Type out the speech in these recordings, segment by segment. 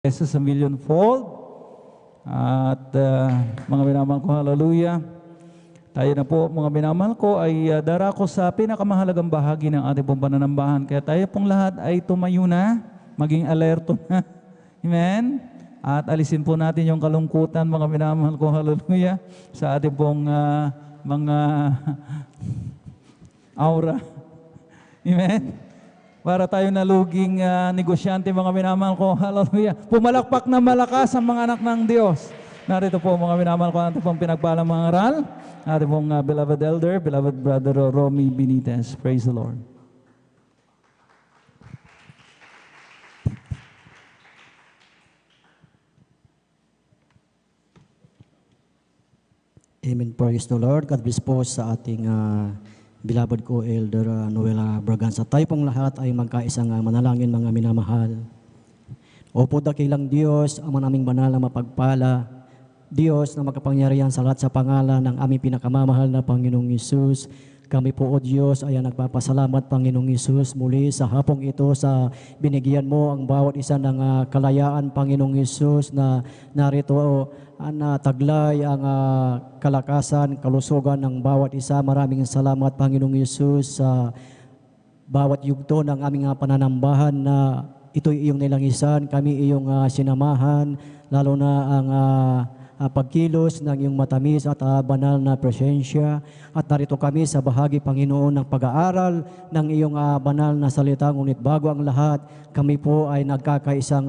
Jesus a millionfold. At mga minamahal ko, hallelujah. Tayo na po, mga minamahal ko, ay darako sa pinakamahalagang bahagi ng ating pong pananambahan. Kaya tayo pong lahat ay tumayo na, maging alerto na. Amen? At alisin po natin yung kalungkutan, mga minamahal ko, hallelujah, sa ating pong mga aura. Amen? Para tayo naluging negosyante, mga minamahal ko, hallelujah. Pumalakpak na malakas ang mga anak ng Diyos. Narito po, mga minamahal ko, natin pong pinagpalang mga aral. Natin pong beloved elder, beloved brother Romy Benitez. Praise the Lord. Amen. Praise the Lord. God bless po sa ating beloved ko, Elder Noela Braganza. Tayo pong lahat ay magkaisang manalangin, mga minamahal. Opo, dakilang Diyos, ang aming banal na mapagpala, Diyos na makapangyarihan sa lahat sa pangalan ng aming pinakamamahal na Panginoong Hesus. Kami po, O Diyos, ay nagpapasalamat, Panginoong Hesus, muli sa hapong ito sa binigyan mo ang bawat isa ng kalayaan, Panginoong Hesus, na narito na taglay ang kalakasan, kalusugan ng bawat isa. Maraming salamat, Panginoong Hesus, sa bawat yugto ng aming pananambahan na ito'y iyong nilangisan, kami iyong sinamahan, lalo na ang pagkilos ng iyong matamis at banal na presensya. At narito kami sa bahagi, Panginoon, ng pag-aaral ng iyong banal na salita. Ngunit bago ang lahat, kami po ay nagkakaisang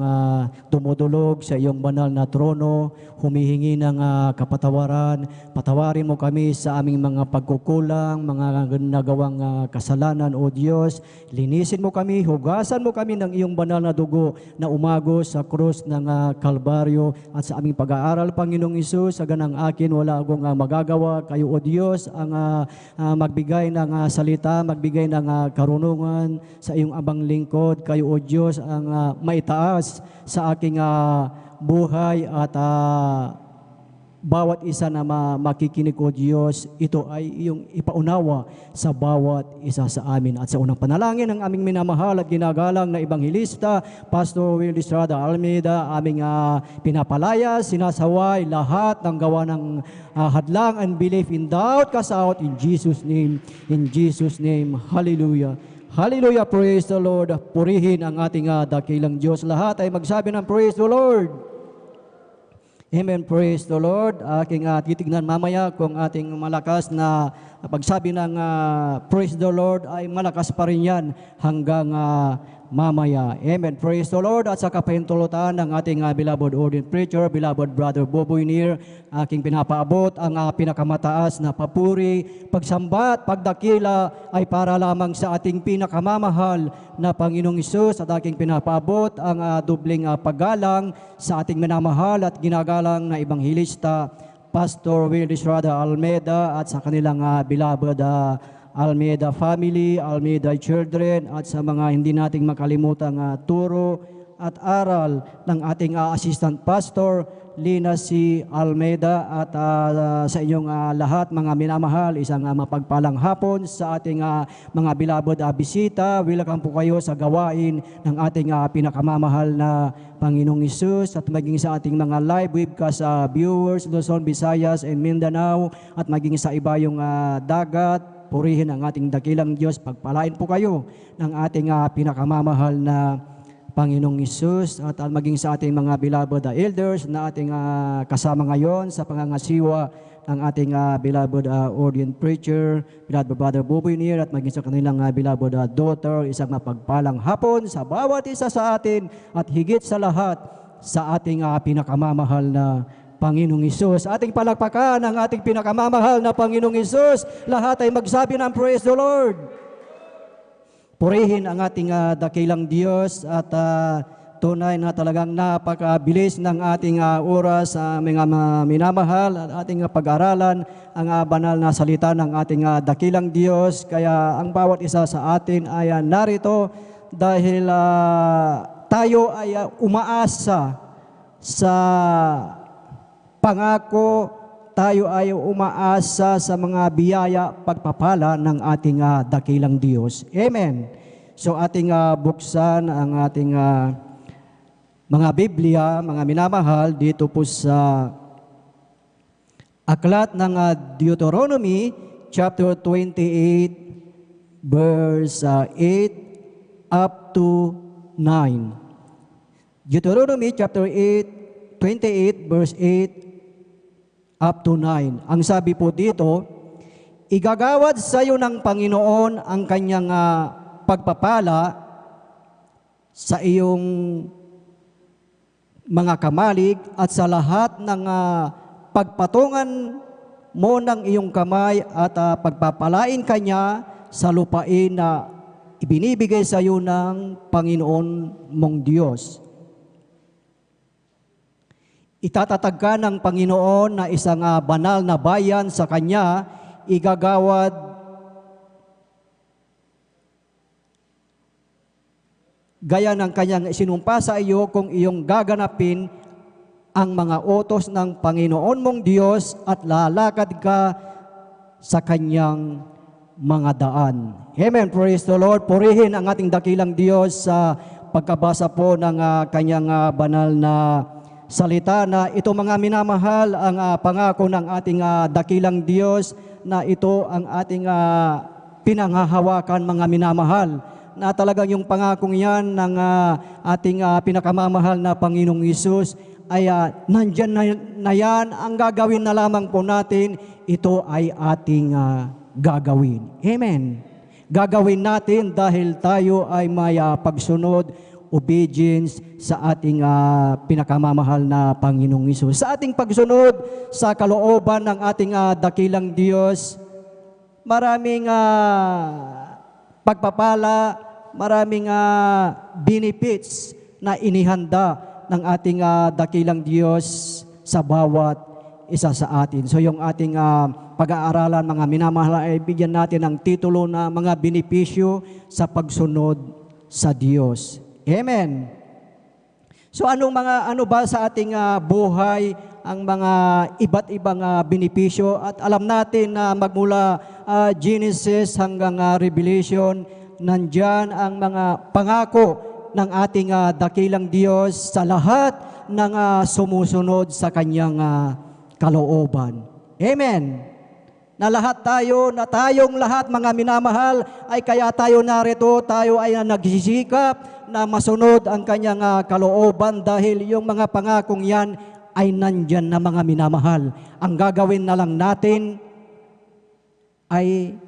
dumudulog sa iyong banal na trono, humihingi ng kapatawaran. Patawarin mo kami sa aming mga pagkukulang, mga nagawang kasalanan, O Diyos. Linisin mo kami, hugasan mo kami ng iyong banal na dugo na umagos sa krus ng Kalbaryo. At sa aming pag-aaral, Panginoong Hesus, sa ganang akin, wala akong magagawa. Kayo, O Diyos, ang magbigay ng salita, magbigay ng karunungan sa iyong abang lingkod. Kayo, O Diyos, ang maitaas sa aking buhay at bawat isa na makikinig, O Diyos, ito ay iyong ipaunawa sa bawat isa sa amin. At sa unang panalangin ng aming minamahal at ginagalang na Ebanghilista, Pastor Will Estrada Almeida, aming pinapalaya, sinasaway lahat ng gawa ng hadlang and belief in doubt, cast out in Jesus' name. In Jesus' name, hallelujah. Hallelujah, praise the Lord. Purihin ang ating dakilang Diyos. Lahat ay magsabi ng praise the Lord. Amen, praise the Lord. Aking titignan mamaya kung ating malakas na pagsabi ng praise the Lord ay malakas pa rin yan hanggang mamaya. Amen, praise the Lord. At sa kapahintulutan ng ating beloved ordained preacher, beloved brother Boboy Nir, aking pinapaabot ang pinakamataas na papuri, pagsambat, pagdakila ay para lamang sa ating pinakamamahal na Panginoong Hesus. At aking pinapaabot ang dubling paggalang sa ating minamahal at ginagalang na Ebanghilista, Pastor Will Estrada Almeida, at sa kanilang beloved Almeida family, Almeida children, at sa mga hindi nating makalimutang turo at aral ng ating assistant pastor, Lina C. Almeida. At sa inyong lahat, mga minamahal, isang mapagpalang hapon sa ating mga beloved bisita. Welcome po kayo sa gawain ng ating pinakamamahal na Panginoong Hesus, at maging sa ating mga live webcast viewers, Luzon, Visayas, and Mindanao, at maging sa iba yung dagat. Purihin ang ating dakilang Diyos. Pagpalain po kayo ng ating pinakamamahal na Panginoong Hesus, at maging sa ating mga beloved elders na ating kasama ngayon sa pangangasiwa ng ating beloved ordained preacher, beloved brother Boboy Nir, at maging sa kanilang beloved daughter. Isang mapagpalang hapon sa bawat isa sa atin, at higit sa lahat sa ating pinakamamahal na Panginoong Hesus. Ating palakpakan ang ating pinakamamahal na Panginoong Hesus. Lahat ay magsabi ng praise the Lord. Purihin ang ating dakilang Diyos, at tunay na talagang napakabilis ng ating oras, mga minamahal, at ating pag-aralan ang banal na salita ng ating dakilang Diyos. Kaya ang bawat isa sa atin ay narito dahil tayo ay umaasa sa pangako, tayo ay umaasa sa mga biyaya, pagpapala ng ating dakilang Diyos. Amen. So ating buksan ang ating mga Biblia, mga minamahal, dito po sa aklat ng Deuteronomy chapter 28 verse 8 up to 9. Deuteronomy chapter 28 verse 8 up to 9. Ang sabi po dito, igagawad sa iyo ng Panginoon ang kanyang pagpapala sa iyong mga kamalig at sa lahat ng pagpatungan mo ng iyong kamay at pagpapalain kanya sa lupain na ibinibigay sa iyo ng Panginoon mong Diyos. Itatatag ka ng Panginoon na isang banal na bayan sa Kanya, igagawad gaya ng Kanyang isinumpa sa iyo kung iyong gaganapin ang mga utos ng Panginoon mong Diyos at lalakad ka sa Kanyang mga daan. Amen. Praise the Lord. Purihin ang ating dakilang Diyos sa pagkabasa po ng Kanyang banal na salita na ito mga minamahal ang pangako ng ating dakilang Diyos na ito ang ating pinanghahawakan mga minamahal na talagang yung pangakong yan ng ating pinakamamahal na Panginoong Hesus ay nandyan na yan, ang gagawin na lamang po natin, ito ay ating gagawin. Amen. Gagawin natin dahil tayo ay may pagsunod, obedience sa ating pinakamamahal na Panginoong Hesus. Sa ating pagsunod sa kalooban ng ating dakilang Diyos, maraming pagpapala, maraming benefits na inihanda ng ating dakilang Diyos sa bawat isa sa atin. So yung ating pag-aaralan, mga minamahal, ay bigyan natin ng titulo na mga benepisyo sa pagsunod sa Diyos. Amen. So ano ba sa ating buhay ang mga iba't ibang benepisyo, at alam natin na magmula Genesis hanggang Revelation, nandyan ang mga pangako ng ating dakilang Diyos sa lahat ng sumusunod sa kanyang kalooban. Amen. Na lahat tayong lahat mga minamahal ay kaya tayo narito, tayo ay nagsisikap na masunod ang kanyang kalooban dahil yung mga pangakong yan ay nandyan na mga minamahal. Ang gagawin na lang natin ay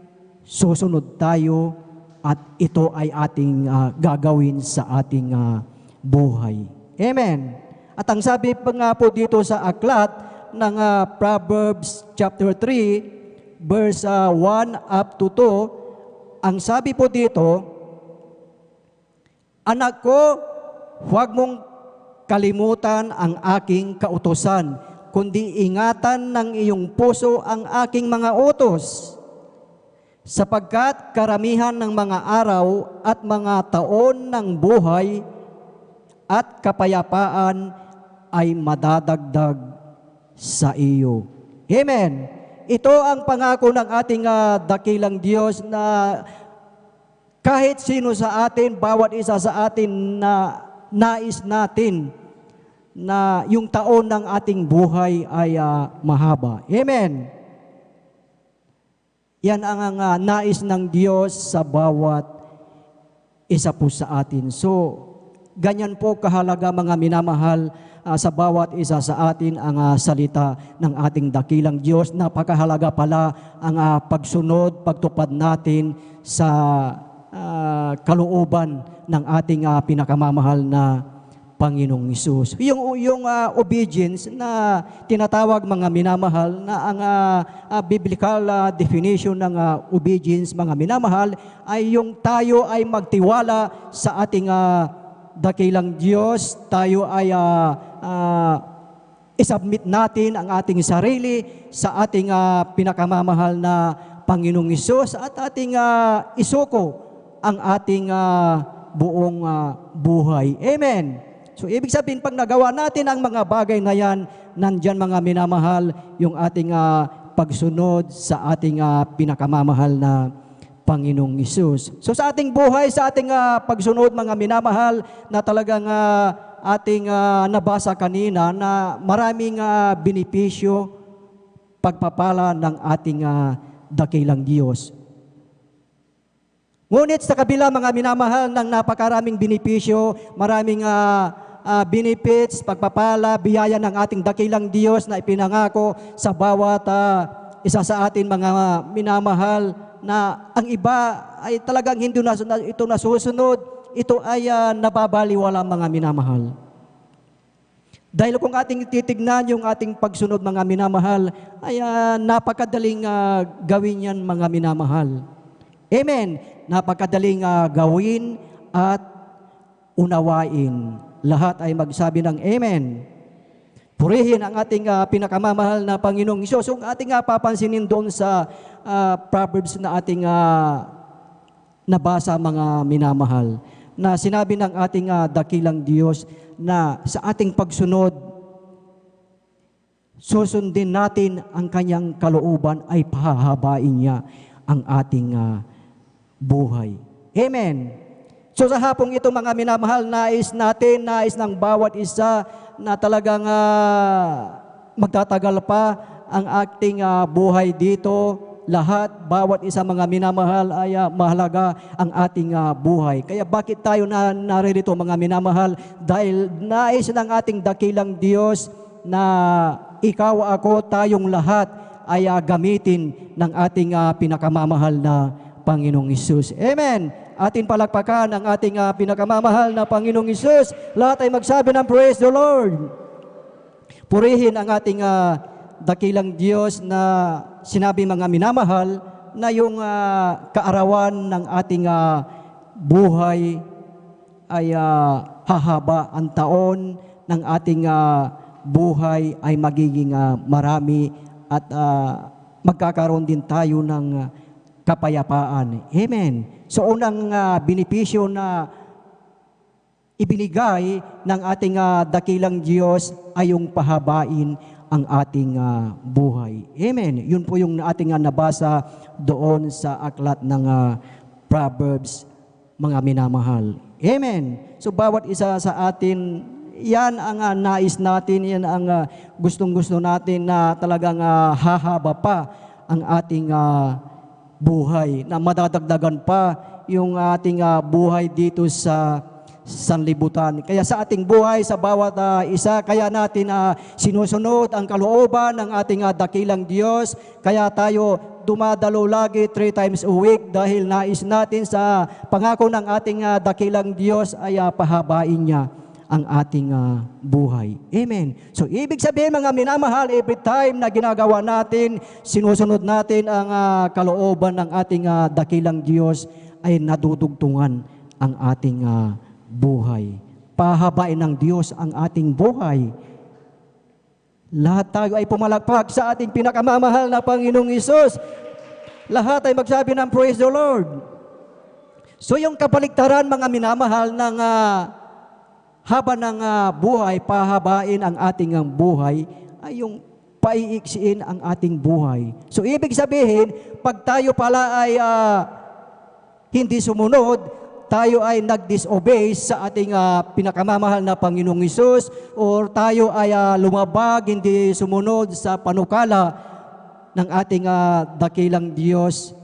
susunod tayo at ito ay ating gagawin sa ating buhay. Amen. At ang sabi pa nga po dito sa aklat ng Proverbs chapter 3, verse 1 up to 2, ang sabi po dito, anak ko, huwag mong kalimutan ang aking kautusan, kundi ingatan ng iyong puso ang aking mga utos, sapagkat karamihan ng mga araw at mga taon ng buhay at kapayapaan ay madadagdag sa iyo. Amen. Ito ang pangako ng ating dakilang Diyos na kahit sino sa atin, bawat isa sa atin na nais natin na yung taon ng ating buhay ay mahaba. Amen. Yan ang nais ng Diyos sa bawat isa po sa atin. So, ganyan po kahalaga mga minamahal sa bawat isa sa atin ang salita ng ating dakilang Diyos. Napakahalaga pala ang pagsunod, pagtupad natin sa kalooban ng ating pinakamamahal na Panginoong Hesus. Yung obedience na tinatawag mga minamahal na ang biblical definition ng obedience mga minamahal ay yung tayo ay magtiwala sa ating dakilang Diyos, tayo ay isubmit natin ang ating sarili sa ating pinakamamahal na Panginoong Hesus at ating isuko ang ating buong buhay. Amen. So, ibig sabihin, pag nagawa natin ang mga bagay na yan, nandyan mga minamahal, yung ating pagsunod sa ating pinakamamahal na Panginoong Hesus. So, sa ating buhay, sa ating pagsunod, mga minamahal, na talagang ating nabasa kanina na maraming benepisyo, pagpapala ng ating dakilang Diyos. Ngunit sa kabila mga minamahal ng napakaraming benepisyo, maraming benefits, pagpapala, biyaya ng ating dakilang Diyos na ipinangako sa bawat isa sa atin mga minamahal, na ang iba ay talagang hindi ito nasusunod, ito ay nababaliwala mga minamahal. Dahil kung ating titignan yung ating pagsunod mga minamahal, ay napakadaling gawin yan mga minamahal. Amen. Napakadaling gawin at unawain. Lahat ay magsabi ng Amen. Purihin ang ating pinakamamahal na Panginoong Hesus. Yung ating papansinin doon sa Proverbs na ating nabasa mga minamahal, na sinabi ng ating dakilang Diyos na sa ating pagsunod, susundin natin ang kanyang kalooban ay pahahabain niya ang ating buhay. Amen. So sa hapong ito mga minamahal, nais ng bawat isa na talagang magtatagal pa ang ating buhay dito. Lahat, bawat isa mga minamahal ay mahalaga ang ating buhay. Kaya bakit tayo naririto mga minamahal? Dahil nais ng ating dakilang Diyos na ikaw, ako, tayong lahat ay gamitin ng ating pinakamamahal na Panginoong Hesus. Amen. Atin palakpakan ang ating pinakamamahal na Panginoong Hesus. Lahat ay magsabi ng Praise the Lord. Purihin ang ating dakilang Diyos na sinabi mga minamahal na yung kaarawan ng ating buhay ay hahaba. Ang taon ng ating buhay ay magiging marami at magkakaroon din tayo ng kapayapaan. Amen. So unang benepisyo na ibinigay ng ating dakilang Diyos ay yung pahabain ang ating buhay. Amen. Yun po yung ating nabasa doon sa aklat ng Proverbs, mga minamahal. Amen. So bawat isa sa atin, yan ang nais natin, yan ang gustong-gusto natin na talagang hahaba pa ang ating buhay, na madadagdagan pa yung ating buhay dito sa sanlibutan. Kaya sa ating buhay, sa bawat isa, kaya natin sinusunod ang kalooban ng ating dakilang Diyos. Kaya tayo dumadalo lagi 3 times a week dahil nais natin sa pangako ng ating dakilang Diyos ay pahabain niya ang ating buhay. Amen. So ibig sabihin mga minamahal, every time na ginagawa natin, sinusunod natin ang kalooban ng ating dakilang Diyos, ay nadudugtungan ang ating buhay. Pahabain ng Diyos ang ating buhay. Lahat tayo ay pumalakpak sa ating pinakamamahal na Panginoong Hesus. Lahat ay magsabi ng Praise the Lord. So yung kabaligtaran mga minamahal ng haba ng buhay, pahabain ang ating buhay, ay yung paiiksiin ang ating buhay. So ibig sabihin, pag tayo pala ay hindi sumunod, tayo ay nag-disobey sa ating pinakamamahal na Panginoong Hesus, or tayo ay lumabag, hindi sumunod sa panukala ng ating dakilang Diyos,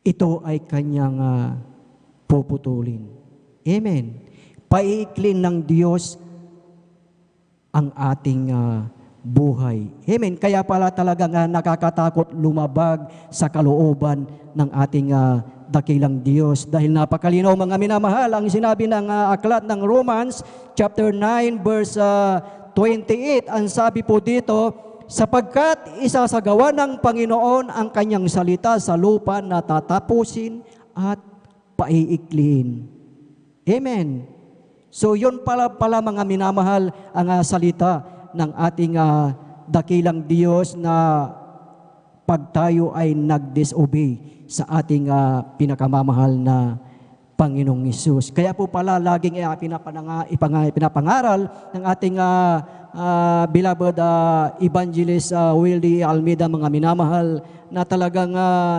ito ay kanyang puputulin. Amen. Paiiklin ng Diyos ang ating buhay. Amen. Kaya pala talagang nakakatakot lumabag sa kalooban ng ating dakilang Diyos. Dahil napakalinaw mga minamahal ang sinabi ng aklat ng Romans chapter 9 verse 28. Ang sabi po dito, sapagkat isasagawa ng Panginoon ang kanyang salita sa lupa na tatapusin at paiiklin. Amen. So yun pala mga minamahal ang salita ng ating dakilang Diyos, na pag tayo ay nag-disobey sa ating pinakamamahal na Panginoong Hesus. Kaya po pala laging pinapangaral ng ating beloved evangelist Willie Almeida mga minamahal, na talagang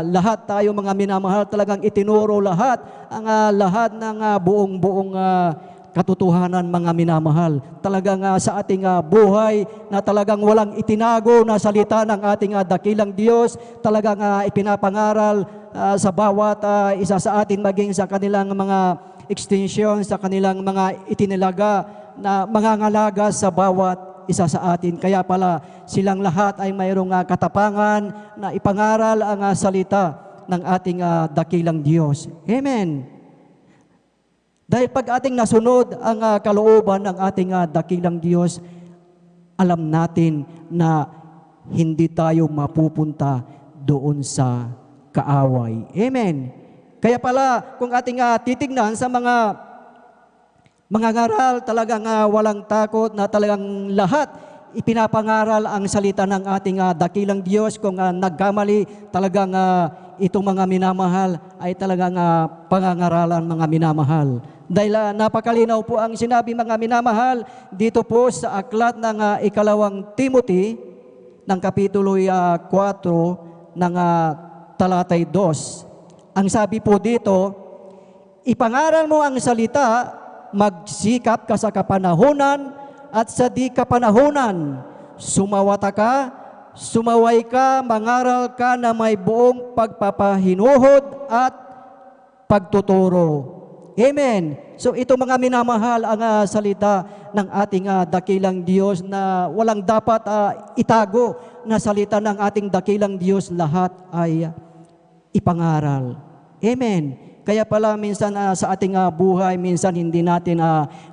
lahat tayo mga minamahal talagang itinuro lahat ang lahat ng buong katotohanan, mga minamahal. Talagang sa ating buhay na talagang walang itinago na salita ng ating dakilang Diyos, talagang ipinapangaral sa bawat isa sa atin, maging sa kanilang mga extension, sa kanilang mga itinilaga na mangangalaga sa bawat isa sa atin. Kaya pala silang lahat ay mayroong katapangan na ipangaral ang salita ng ating dakilang Diyos. Amen. Dahil pag ating nasunod ang kalooban ng ating dakilang Diyos, alam natin na hindi tayo mapupunta doon sa kaaway. Amen. Kaya pala, kung ating titignan sa mga ngaral, talagang walang takot na talagang lahat ipinapangaral ang salita ng ating dakilang Diyos. Kung nagkamali, talagang itong mga minamahal ay talagang pangangaralan, mga minamahal. Dahil napakalinaw po ang sinabi, mga minamahal, dito po sa aklat ng ikalawang Timothy ng kapitulo 4 ng talatay 2. Ang sabi po dito, ipangaral mo ang salita, magsikap ka sa kapanahunan at sa di kapanahunan. Sumawata ka, sumaway ka, mangaral ka na may buong pagpapahinuhod at pagtuturo. Amen. So ito, mga minamahal, ang salita ng ating dakilang Diyos na walang dapat itago na salita ng ating dakilang Diyos, lahat ay ipangaral. Amen. Kaya pala minsan sa ating buhay, minsan hindi natin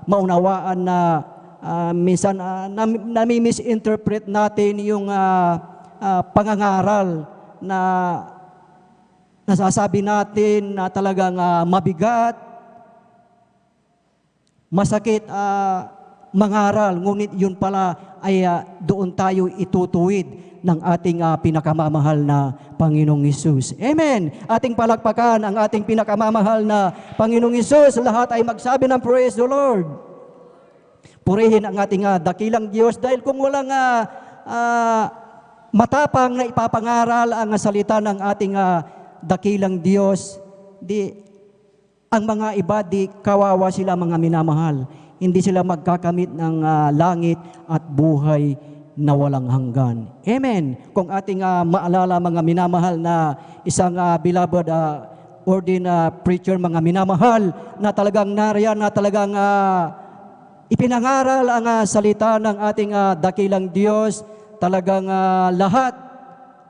maunawaan na minsan nami-misinterpret natin yung pangangaral na nasasabi natin na talagang mabigat, masakit mangaral, ngunit yun pala ay doon tayo itutuwid ng ating pinakamamahal na Panginoong Hesus. Amen! Ating palakpakan ang ating pinakamamahal na Panginoong Hesus. Lahat ay magsabi ng praise the Lord. Purihin ang ating dakilang Diyos, dahil kung walang matapang na ipapangaral ang salita ng ating dakilang Diyos, ang mga iba, kawawa sila, mga minamahal. Hindi sila magkakamit ng langit at buhay na walang hanggan. Amen. Kung ating maalala, mga minamahal, na isang beloved ordained preacher, mga minamahal, na talagang nariyan, na talagang ipinangaral ang salita ng ating dakilang Diyos, talagang lahat,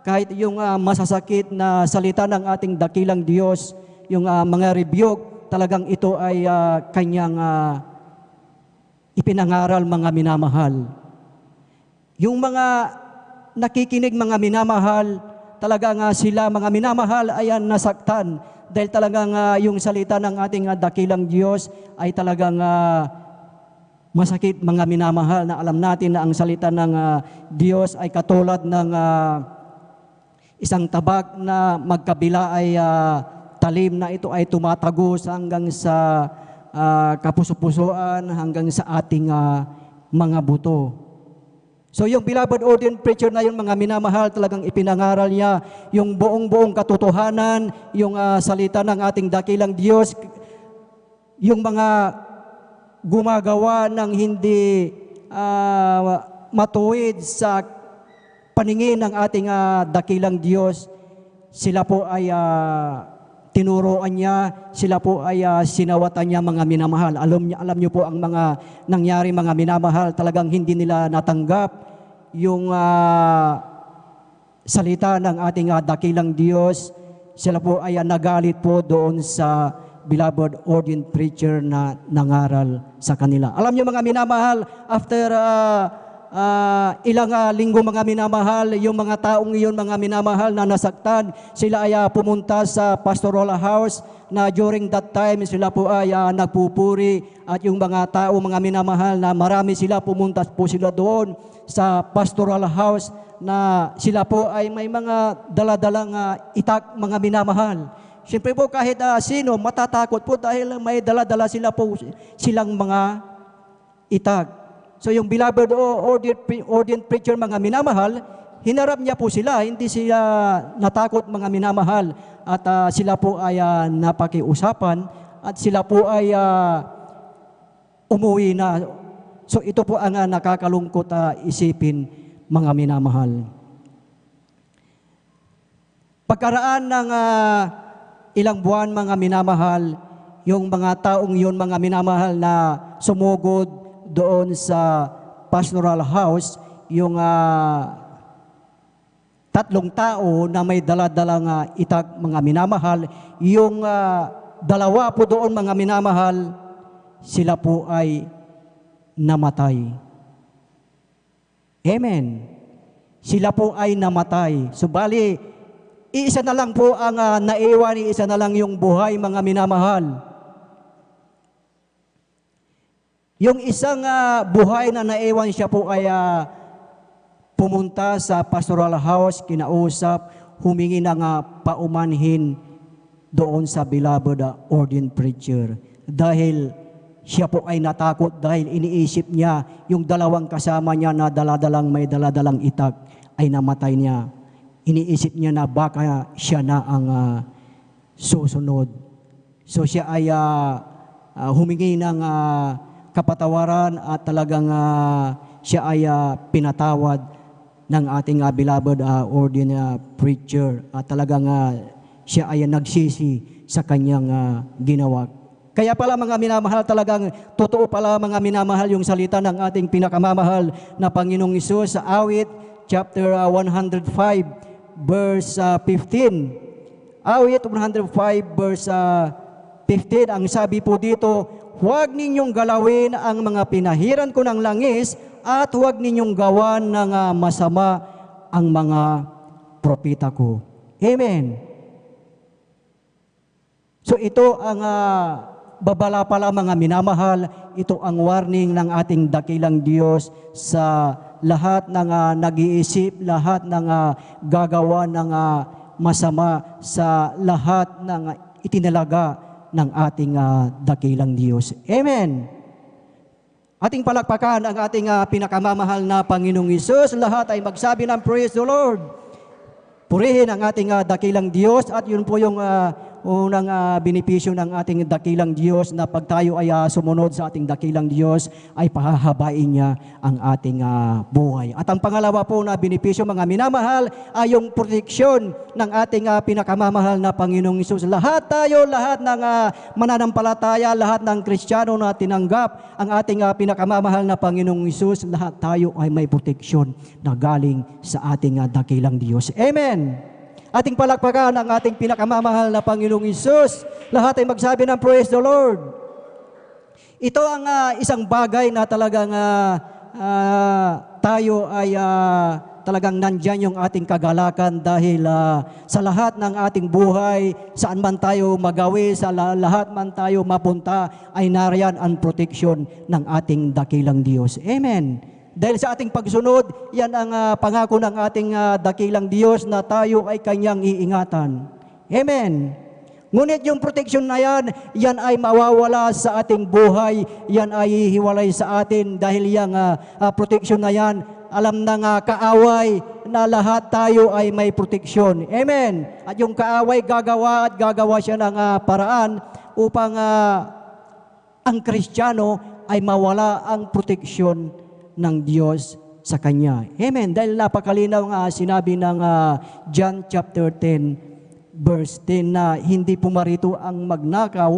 kahit yung masasakit na salita ng ating dakilang Diyos, yung mga rebuke, talagang ito ay kanyang ipinangaral, mga minamahal. Yung mga nakikinig, mga minamahal, talagang sila, mga minamahal, ay nasaktan dahil talagang yung salita ng ating dakilang Diyos ay talagang masakit, mga minamahal, na alam natin na ang salita ng Diyos ay katulad ng isang tabak na magkabila ay talim, na ito ay tumatagos hanggang sa kapuso-pusuan, hanggang sa ating mga buto. So yung beloved ordained preacher na yung, mga minamahal, talagang ipinangaral niya yung buong katotohanan, yung salita ng ating dakilang Diyos. Yung mga gumagawa ng hindi matuwid sa paningin ng ating dakilang Diyos, sila po ay tinuruan niya, sila po ay sinawatan niya, mga minamahal. Alam niyo po ang mga nangyari, mga minamahal, talagang hindi nila natanggap yung salita ng ating dakilang Diyos. Sila po ay nagalit po doon sa beloved ordained preacher na nangaral sa kanila. Alam niyo, mga minamahal, after ilang linggo, mga minamahal, yung mga taong iyon, mga minamahal, na nasaktan, sila ay pumunta sa pastoral house, na during that time sila po ay nagpupuri, at yung mga tao, mga minamahal, na marami sila, pumunta po sila doon sa pastoral house, na sila po ay may mga daladalang itak, mga minamahal. Siyempre po, kahit sino matatakot po dahil may daladala silang mga itak. So yung beloved ordained preacher, mga minamahal, hinarap niya po sila, hindi sila natakot, mga minamahal, at sila po ay napakiusapan, at sila po ay umuwi na. So ito po ang nakakalungkot isipin, mga minamahal. Pagkaraan ng ilang buwan, mga minamahal, yung mga taong yun, mga minamahal, na sumugod doon sa pastoral house, yung 3 tao na may daladalang itag, mga minamahal, yung 2 po doon, mga minamahal, sila po ay namatay. Amen. Sila po ay namatay. Subali, iisa na lang po ang naiwan, iisa na lang yung buhay, mga minamahal. Yung isang buhay na naiwan, siya po ay pumunta sa pastoral house, kinausap, humingi ng paumanhin doon sa beloved ordained preacher. Dahil siya po ay natakot, dahil iniisip niya yung 2 kasama niya na daladalang may daladalang itag ay namatay niya. Iniisip niya na baka siya na ang susunod. So siya ay humingi ng kapatawaran at talagang siya ay pinatawad ng ating beloved ordained preacher at talagang siya ay nagsisi sa kanyang ginawa. Kaya pala, mga minamahal, talagang totoo pala, mga minamahal, yung salita ng ating pinakamamahal na Panginoong Hesus sa Awit chapter 105 verse 15. Awit 105 verse 15, ang sabi po dito, huwag ninyong galawin ang mga pinahiran ko ng langis at huwag ninyong gawan ng masama ang mga propeta ko. Amen. So ito ang babala pala, mga minamahal, ito ang warning ng ating dakilang Diyos sa lahat ng nag-iisip, lahat ng gagawa ng masama, sa lahat ng itinalaga ng ating dakilang Diyos. Amen. Ating palakpakan ang ating pinakamamahal na Panginoong Hesus. Lahat ay magsabi ng praise the Lord. Purihin ang ating dakilang Diyos, at yun po yung unang benepisyo ng ating dakilang Diyos, na pag tayo ay sumunod sa ating dakilang Diyos, ay pahahabain niya ang ating buhay. At ang pangalawa po na benepisyo, mga minamahal, ay yung proteksyon ng ating pinakamamahal na Panginoong Hesus. Lahat tayo, lahat ng mananampalataya, lahat ng Kristiyano na tinanggap ang ating pinakamamahal na Panginoong Hesus, lahat tayo ay may proteksyon na galing sa ating dakilang Diyos. Amen. Ating palakpakan ang ating pinakamamahal na Panginoong Hesus. Lahat ay magsabi ng praise the Lord. Ito ang isang bagay na talagang tayo ay talagang nandyan yung ating kagalakan, dahil sa lahat ng ating buhay, saan man tayo magawi, sa lahat man tayo mapunta, ay nariyan ang proteksyon ng ating dakilang Diyos. Amen. Dahil sa ating pagsunod, yan ang pangako ng ating dakilang Diyos, na tayo ay kanyang iingatan. Amen. Ngunit yung protection na yan, yan ay mawawala sa ating buhay, yan ay hihiwalay sa atin, dahil yung protection na yan, alam ng kaaway na lahat tayo ay may proteksyon. Amen. At yung kaaway gagawa siya ng paraan upang ang Kristiyano ay mawala ang proteksyon ng Diyos sa kanya. Amen. Dahil napakalinaw sinabi ng John chapter 10 verse 10 na hindi pumarito ang magnakaw,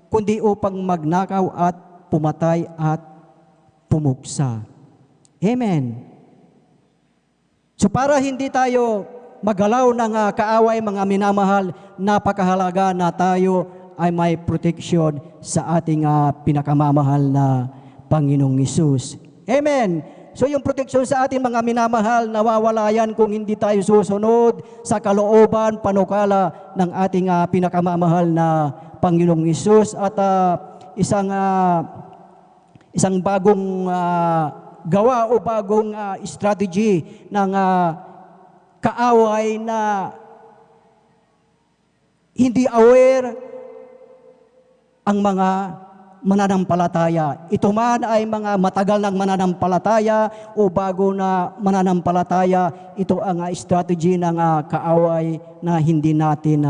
kundi upang magnakaw at pumatay at pumuksa. Amen. So para hindi tayo magalaw ng kaaway, mga minamahal, napakahalaga na tayo ay may proteksyon sa ating pinakamamahal na Panginoong Hesus. Amen. So yung proteksyon sa atin, mga minamahal, nawawala yan kung hindi tayo susunod sa kalooban, panukala ng ating pinakamamahal na Panginoong Hesus. At isang bagong gawa o bagong strategy ng kaaway na hindi aware ang mga mananampalataya. Ito man ay mga matagal ng mananampalataya o bago na mananampalataya, ito ang strategy ng kaaway na hindi natin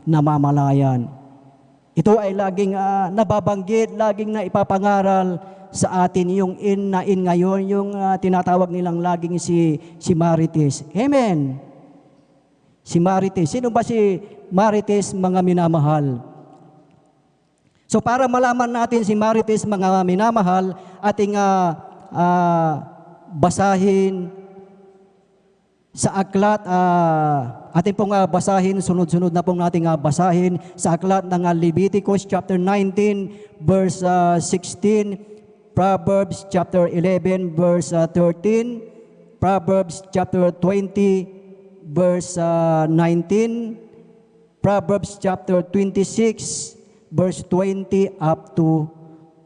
namamalayan. Ito ay laging nababanggit, laging na ipapangaral sa atin yung in ngayon, yung tinatawag nilang laging si Marites. Amen. Si Marites. Sino ba si Marites, mga minamahal? So para malaman natin si Marites, mga minamahal, ating basahin sa aklat, ating pong basahin, sunod-sunod na pong nating basahin sa aklat ng Leviticus chapter 19 verse 16, Proverbs chapter 11 verse 13, Proverbs chapter 20 verse 19, Proverbs chapter 26 verse 20 up to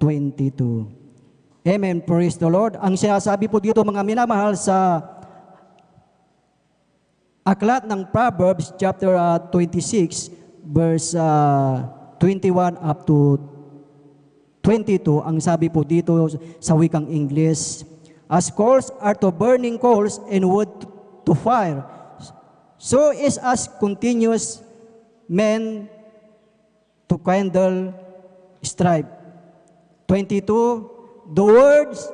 22. Amen. Praise the Lord. Ang sinasabi po dito, mga minamahal, sa aklat ng Proverbs chapter 26 verse 21 up to 22, ang sabi po dito sa wikang English, as coals are to burning coals and wood to fire, so is as continuous men to kindle strife. 22, the words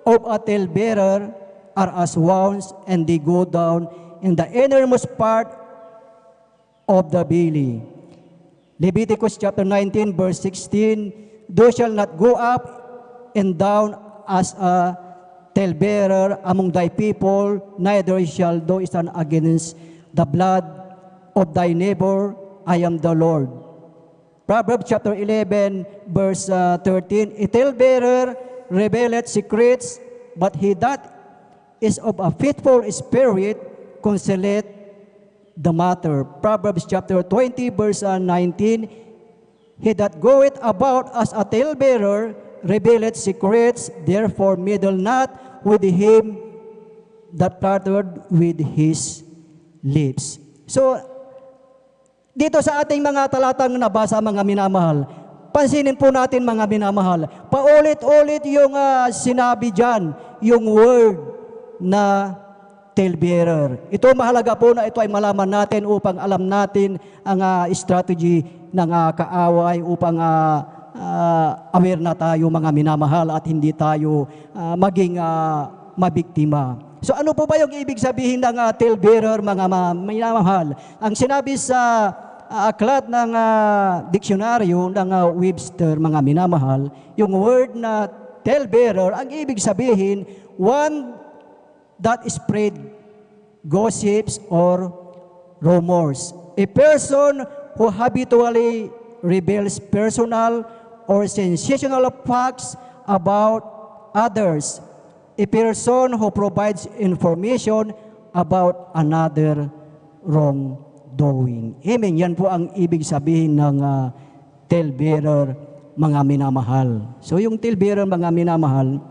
of a talebearer are as wounds, and they go down in the innermost part of the belly. Leviticus chapter 19 verse 16, thou shalt not go up and down as a talebearer among thy people, neither shall thou stand against the blood of thy neighbor. I am the Lord. Proverbs chapter 11 verse 13, a talebearer revealeth secrets, but he that is of a faithful spirit concealeth the matter. Proverbs chapter 20 verse 19, he that goeth about as a talebearer revealeth secrets, therefore meddle not with him that flattered with his lips. So, dito sa ating mga talatang nabasa, mga minamahal, pansinin po natin, mga minamahal, paulit-ulit yung sinabi dyan, yung word na talebearer. Ito mahalaga po na ito ay malaman natin upang alam natin ang strategy ng kaaway, upang aware na tayo, mga minamahal, at hindi tayo maging mabiktima. So ano po ba yung ibig sabihin ng talebearer, mga minamahal? Ang sinabi sa aklat ng diksyonaryo ng Webster, mga minamahal, yung word na talebearer, ang ibig sabihin, one that spread gossips or rumors. A person who habitually reveals personal or sensational facts about others. A person who provides information about another wrongdoing. Amen. Yan po ang ibig sabihin ng talebearer, mga minamahal. So yung talebearer, mga minamahal,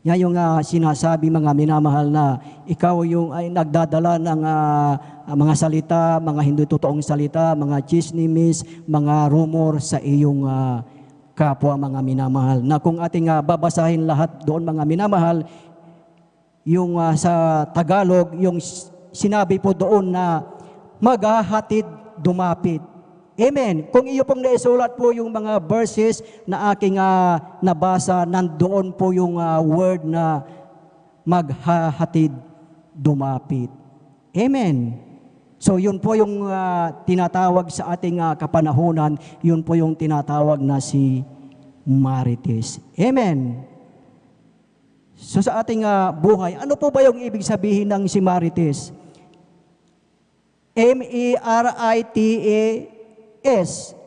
yan yung sinasabi, mga minamahal, na ikaw yung ay nagdadala ng mga salita, mga hindi totoong salita, mga chismis, mga rumor sa iyong kapwa, mga minamahal. Na kung ating babasahin lahat doon, mga minamahal, yung sa Tagalog, yung sinabi po doon na maghahatid dumapit. Amen. Kung iyo pong naisulat po yung mga verses na aking nabasa, nandoon po yung word na maghahatid dumapit. Amen. So yun po yung tinatawag sa ating kapanahunan, yun po yung tinatawag na si Marites. Amen. So sa ating buhay, ano po ba yung ibig sabihin ng si Marites? M-E-R-I-T-E-S,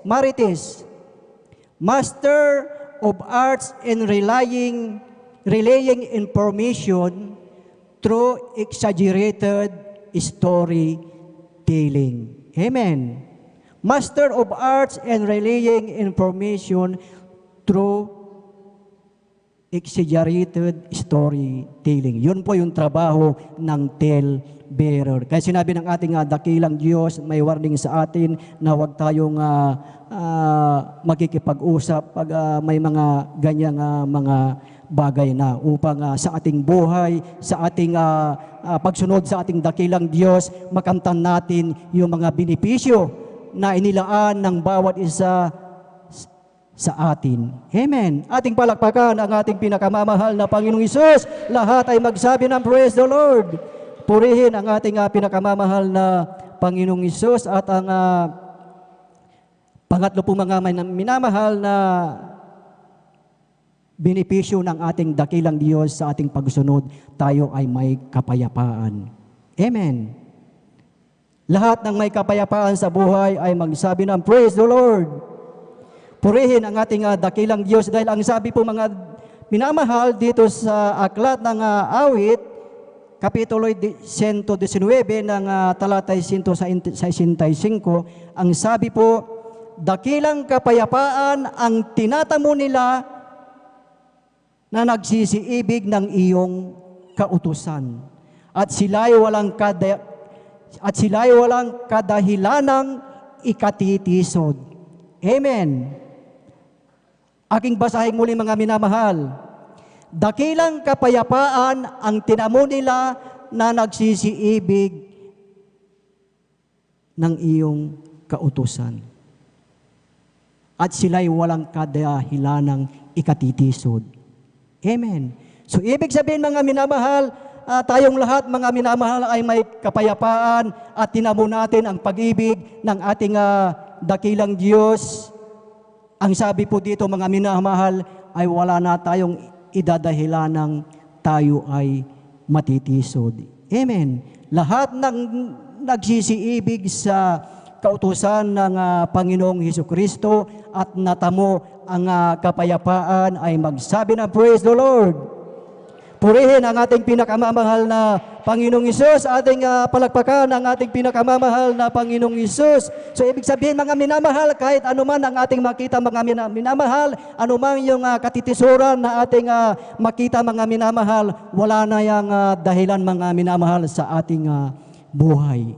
Marites, Master of Arts in relaying information through exaggerated storytelling. Amen. Master of Arts in relaying information through exaggerated storytelling. Yun po yung trabaho ng talebearer. Kaya sinabi ng ating dakilang Diyos, may warning sa atin na huwag tayong magkikipag-usap pag may mga ganyang mga bagay na upang sa ating buhay, sa ating pagsunod sa ating dakilang Diyos, makamtan natin yung mga benepisyo na inilaan ng bawat isa sa atin. Amen. Ating palakpakan ang ating pinakamamahal na Panginoong Hesus. Lahat ay magsabi ng praise the Lord. Purihin ang ating pinakamamahal na Panginoong Hesus at ang pangatlo po mga minamahal na benepisyo ng ating dakilang Diyos sa ating pagsunod, tayo ay may kapayapaan. Amen. Lahat ng may kapayapaan sa buhay ay magsabi ng praise the Lord. Purihin ang ating dakilang Diyos dahil ang sabi po mga minamahal dito sa aklat ng awit, Kapitulo 119 ng talatay 165, ang sabi po, dakilang kapayapaan ang tinatamo nila na nagsisiibig ng iyong kautusan. At sila'y walang kadahilanang ikatitisod. Amen. Aking basahin muli mga minamahal. Dakilang kapayapaan ang tinamo nila na nagsisiibig ng iyong kautusan. At sila'y walang kadahilanang ikatitisod. Amen. So ibig sabihin mga minamahal, tayong lahat mga minamahal ay may kapayapaan at tinamo natin ang pag-ibig ng ating dakilang Diyos. Ang sabi po dito mga minamahal ay wala na tayong idadahilanang tayo ay matitisod. Amen. Lahat ng nagsisiibig sa kautusan ng Panginoong Hesukristo at natamo ang kapayapaan ay magsabi na praise the Lord. Purihin ang ating pinakamamahal na Panginoong Hesus, ating palakpakan ang ating pinakamamahal na Panginoong Hesus. So ibig sabihin mga minamahal, kahit anuman ang ating makita mga minamahal, anuman yung katitisuran na ating makita mga minamahal, wala na yung dahilan mga minamahal sa ating buhay.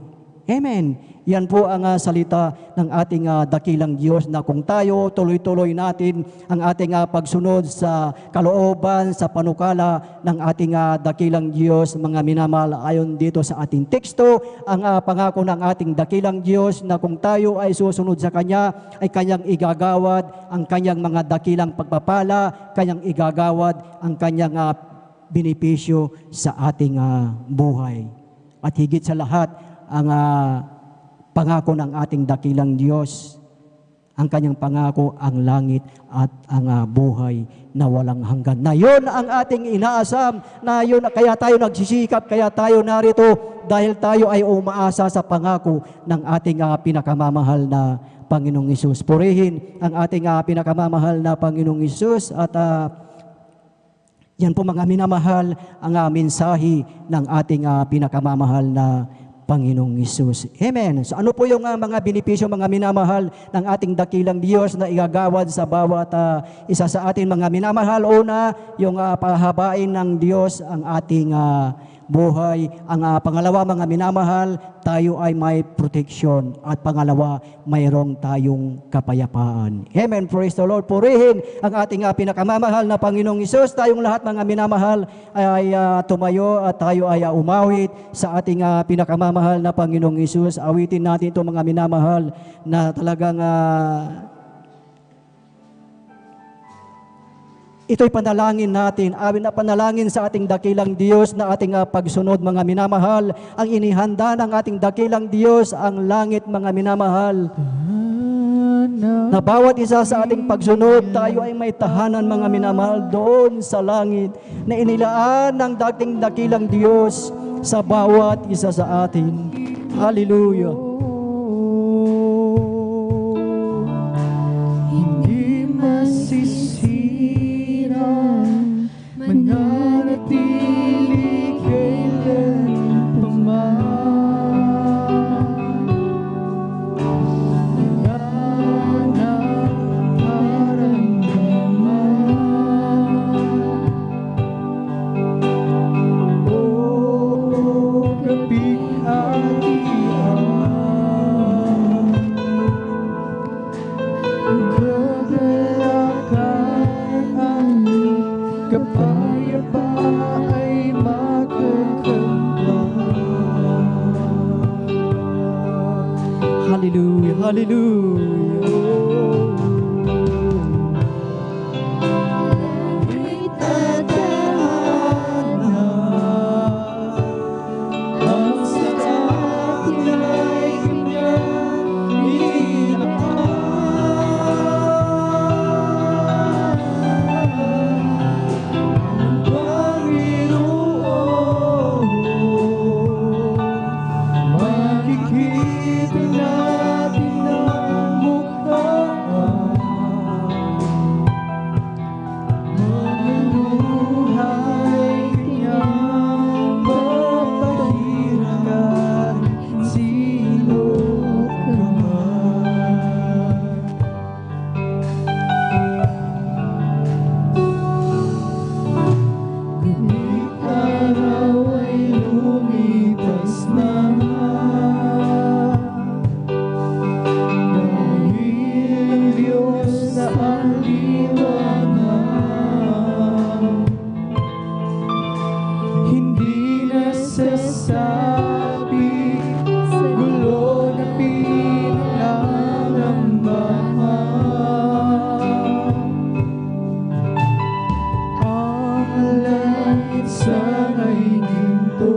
Amen. Yan po ang salita ng ating dakilang Diyos na kung tayo tuloy-tuloy natin ang ating pagsunod sa kalooban, sa panukala ng ating dakilang Diyos, mga minamahal, ayon dito sa ating teksto, ang pangako ng ating dakilang Diyos na kung tayo ay susunod sa Kanya, ay Kanyang igagawad ang Kanyang mga dakilang pagpapala, Kanyang igagawad ang Kanyang benepisyo sa ating buhay. At higit sa lahat, ang pangako ng ating dakilang Diyos, ang kanyang pangako, ang langit at ang buhay na walang hanggan. Na yun ang ating inaasam, na yun, kaya tayo nagsisikap, kaya tayo narito, dahil tayo ay umaasa sa pangako ng ating pinakamamahal na Panginoong Hesus. Purihin ang ating pinakamamahal na Panginoong Hesus at yan po mga minamahal ang mensahe ng ating pinakamamahal na Panginoong Hesus. Amen. So ano po yung mga benepisyo mga minamahal ng ating dakilang Diyos na igagawad sa bawat isa sa atin mga minamahal? Una, yung pahabain ng Diyos ang ating buhay. Ang pangalawa mga minamahal, tayo ay may protection. At pangalawa, mayroong tayong kapayapaan. Amen. Praise the Lord. Purihin ang ating pinakamamahal na Panginoong Hesus. Tayong lahat mga minamahal ay tumayo at tayo ay umawit sa ating pinakamamahal na Panginoong Hesus. Awitin natin ito mga minamahal na talagang ito'y panalangin natin, awit na panalangin sa ating dakilang Diyos na ating pagsunod mga minamahal. Ang inihanda ng ating dakilang Diyos, ang langit mga minamahal. Na bawat isa sa ating pagsunod, tayo ay may tahanan mga minamahal doon sa langit na inilaan ng dating dakilang Diyos sa bawat isa sa atin. Hallelujah. Hindi mananatili kailan paman. Wala nang karamdaman. O kapig-atian. Hallelujah, hallelujah. Makikita natin ang mukha, maluhay kanyang papahirapan, sino ka man. Ngunit araw ay lumipas na, dahil Diyos na ang liwanag, hindi nasasabi sa gulo na pinangangambahan. Ang langit sana'y ginto,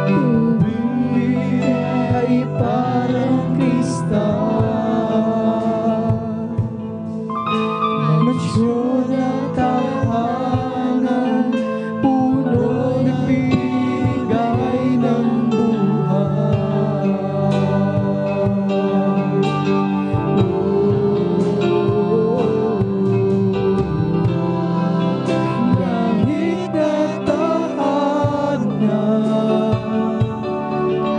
tubig ay parang kristal, mansyon at tahanan, puno nagbibigay ng buhay. Langit at tahanan,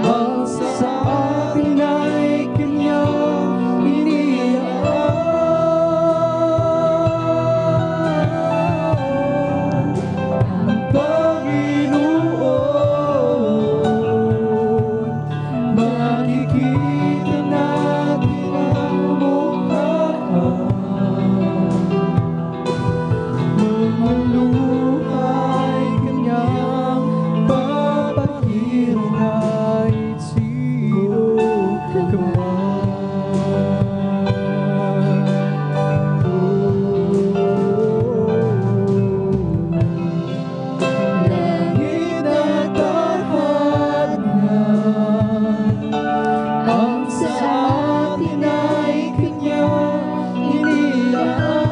ang sa atin ay kanyang inilaan. Ang Panginoon, makikita natin ang mukha, maluhay kanyang papahiran, kahit sino ka man. Langit at tahanan, ang sa atin ay kanyang inilaan.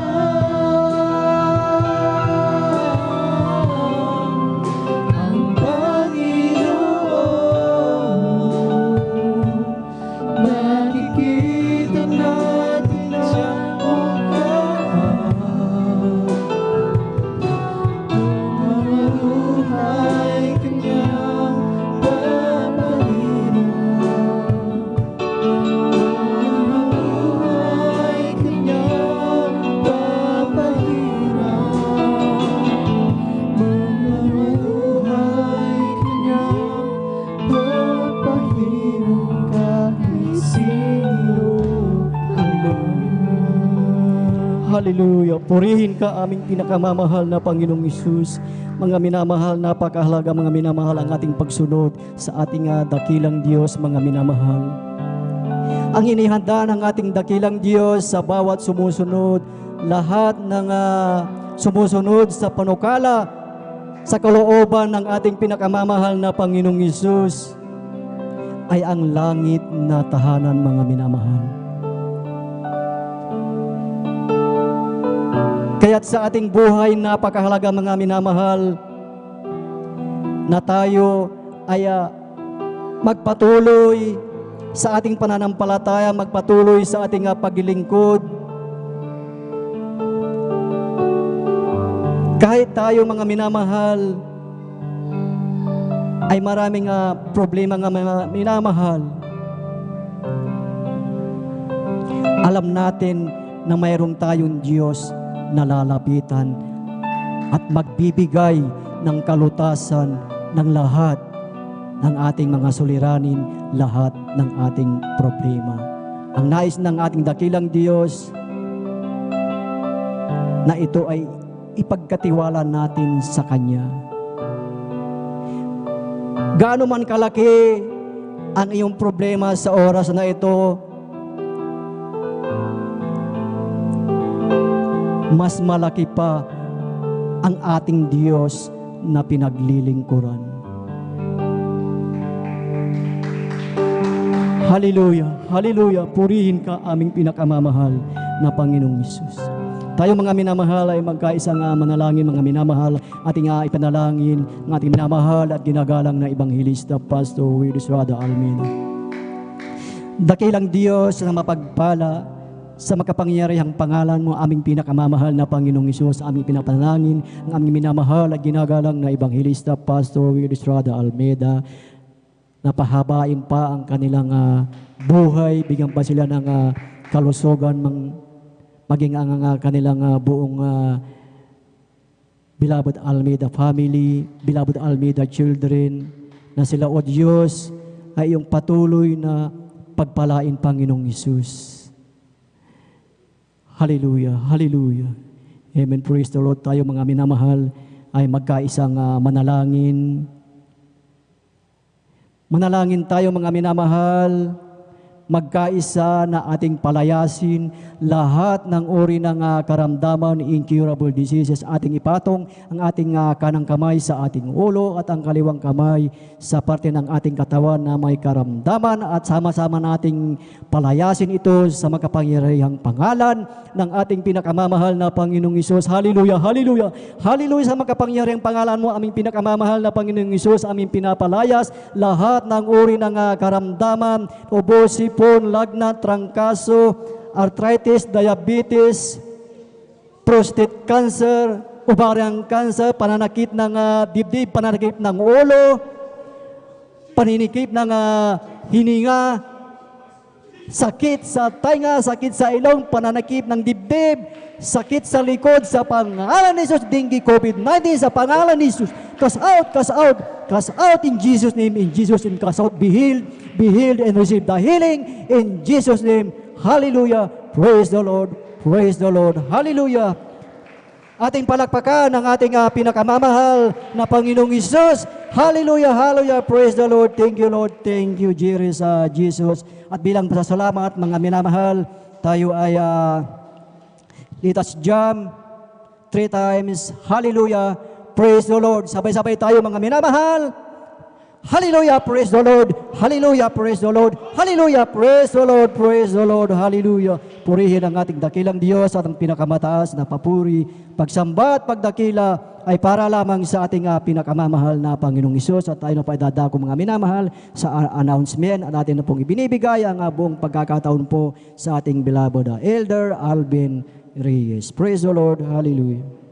Ang Panginoon, makikita natin ang mukha, maluhay kanyang papahiran, maluhay kanyang papahiran, maluhay kanyang papahiran, kahit sino ka man. Hallelujah. Purihin ka aming pinakamamahal na Panginoong Hesus. Mga minamahal, napakahalaga mga minamahal ang ating pagsunod sa ating dakilang Diyos, mga minamahal. Ang inihanda ng ating dakilang Diyos sa bawat sumusunod, lahat ng sumusunod sa panukala, sa kalooban ng ating pinakamamahal na Panginoong Hesus, ay ang langit na tahanan, mga minamahal. Kaya't sa ating buhay, napakahalaga mga minamahal, na tayo ay magpatuloy sa ating pananampalataya, magpatuloy sa ating paglilingkod. Kahit tayo mga minamahal ay maraming problema nga mga minamahal, alam natin na mayroong tayong Diyos na lalapitan at magbibigay ng kalutasan ng lahat ng ating mga suliranin, lahat ng ating problema. Ang nais ng ating dakilang Diyos na ito ay ipagkatiwala natin sa Kanya. Gaano man kalaki ang iyong problema sa oras na ito, mas malaki pa ang ating Diyos na pinaglilingkuran. Hallelujah, hallelujah, purihin ka aming pinakamamahal na Panginoong Hesus. Tayo mga minamahal ay magkaisang manalangin, mga minamahal, ating ipanalangin ng ating minamahal at ginagalang na Ebanghilista, Pastor Willis Rada Almeida. Dakilang Diyos na mapagpala, sa makapangyarihang pangalan mo, aming pinakamamahal na Panginoong Hesus, aming pinapanalangin, ang aming minamahal at ginagalang na Ebanghilista, Pastor Willis Rada Almeida, napahabain pa ang kanilang buhay, bigyan pa sila ng kalusugan, maging ang kanilang buong beloved Almeida family, beloved Almeida children, na sila, O Diyos, ay iyong patuloy na pagpalain, Panginoong Hesus. Hallelujah, hallelujah. Amen, praise the Lord. Tayo mga minamahal ay magkaisang manalangin. Manalangin tayo mga minamahal, magkaisa na ating palayasin lahat ng uri ng karamdaman, incurable diseases. Ating ipatong ang ating kanang kamay sa ating ulo at ang kaliwang kamay sa parte ng ating katawan na may karamdaman, at sama-sama nating palayasin ito sa makapangyarihang pangalan ng ating pinakamamahal na Panginoong Hesus. Hallelujah, hallelujah, hallelujah. Sa makapangyarihang pangalan mo, aming pinakamamahal na Panginoong Hesus, aming pinapalayas lahat ng uri ng karamdaman, ubo, sipon, lagnat, trangkaso, arthritis, diabetes, prostate cancer, ovarian cancer, pananakit ng dibdib, pananakit ng ulo, paninikip ng hininga, sakit sa tainga, sakit sa ilong, pananakip ng dibdib, sakit sa likod, sa pangalan ni Jesus, dengue, COVID-19, sa pangalan ni Jesus, cast out, cast out, cast out in Jesus' name, in Jesus' name, cast out, be healed and receive the healing in Jesus' name. Hallelujah, praise the Lord, hallelujah. Ating palakpakan ang ating pinakamamahal na Panginoong Hesus. Hallelujah, hallelujah, praise the Lord, thank you Jesus. At bilang pasasalamat mga minamahal, tayo ay let us jump 3 times. Hallelujah, praise the Lord. Sabay-sabay tayo mga minamahal. Hallelujah, praise the Lord. Hallelujah, praise the Lord. Hallelujah, praise the Lord, praise the Lord. Hallelujah. Purihin ang ating dakilang Diyos at ang pinakamataas na papuri, pagsamba at pagdakila ay para lamang sa ating pinakamamahal na Panginoong Hesus. At tayo na pa idadako mga minamahal sa announcement at atin na pong ibinibigay ang buong pagkakataon po sa ating beloved Elder Alvin Reyes. Praise the Lord. Hallelujah.